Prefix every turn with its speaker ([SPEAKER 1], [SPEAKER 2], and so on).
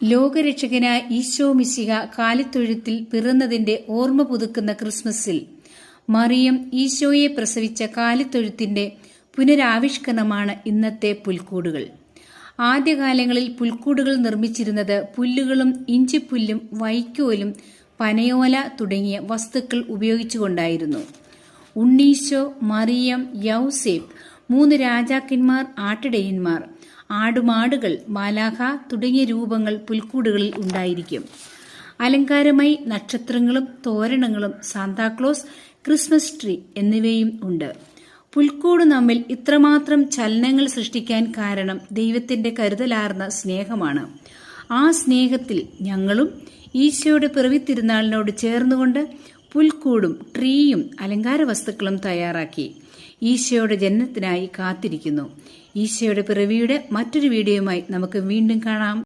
[SPEAKER 1] ലോകരക്ഷകനായ ഈശോ മിശിഹ കാലിത്തൊഴുത്തിൽ പിറന്നതിന്റെ ഓർമ്മ പുതുക്കുന്ന ക്രിസ്മസിൽ മറിയം ഈശോയെ പ്രസവിച്ച കാലിത്തൊഴുത്തിന്റെ പുനരാവിഷ്കരണമാണ് ഇന്നത്തെ പുൽക്കൂടുകൾ. ആദ്യകാലങ്ങളിൽ പുൽക്കൂടുകൾ നിർമ്മിച്ചിരുന്നത് പുല്ലുകളും ഇഞ്ചിപ്പുല്ലും വൈക്കോലും പനയോല തുടങ്ങിയ വസ്തുക്കൾ ഉപയോഗിച്ചുകൊണ്ടായിരുന്നു. ഉണ്ണീശോ, മറിയം, യൗസേപ്പ്, 3 രാജാക്കന്മാർ, ആട്ടിടയന്മാർ, ആടുമാടുകൾ, മാലാഖ തുടങ്ങിയ രൂപങ്ങൾ പുൽക്കൂടുകളിൽ ഉണ്ടായിരിക്കും. അലങ്കാരമായി നക്ഷത്രങ്ങളും തോരണങ്ങളും സാന്താക്ലോസ്, ക്രിസ്മസ് ട്രീ എന്നിവയും ഉണ്ട്. പുൽക്കൂട് നമ്മിൽ ഇത്രമാത്രം ചലനങ്ങൾ സൃഷ്ടിക്കാൻ കാരണം ദൈവത്തിന്റെ കരുതലാർന്ന സ്നേഹമാണ്. ആ സ്നേഹത്തിൽ ഞങ്ങളും ഈശോയുടെ പിറവി തിരുനാളിനോട് ചേർന്നുകൊണ്ട് പുൽക്കൂടും ട്രീയും അലങ്കാര വസ്തുക്കളും തയ്യാറാക്കി ഈശോയുടെ ജനനത്തിനായി കാത്തിരിക്കുന്നു. ഈശോയുടെ പിറവിയുടെ മറ്റൊരു വീഡിയോയുമായി നമുക്ക് വീണ്ടും കാണാം.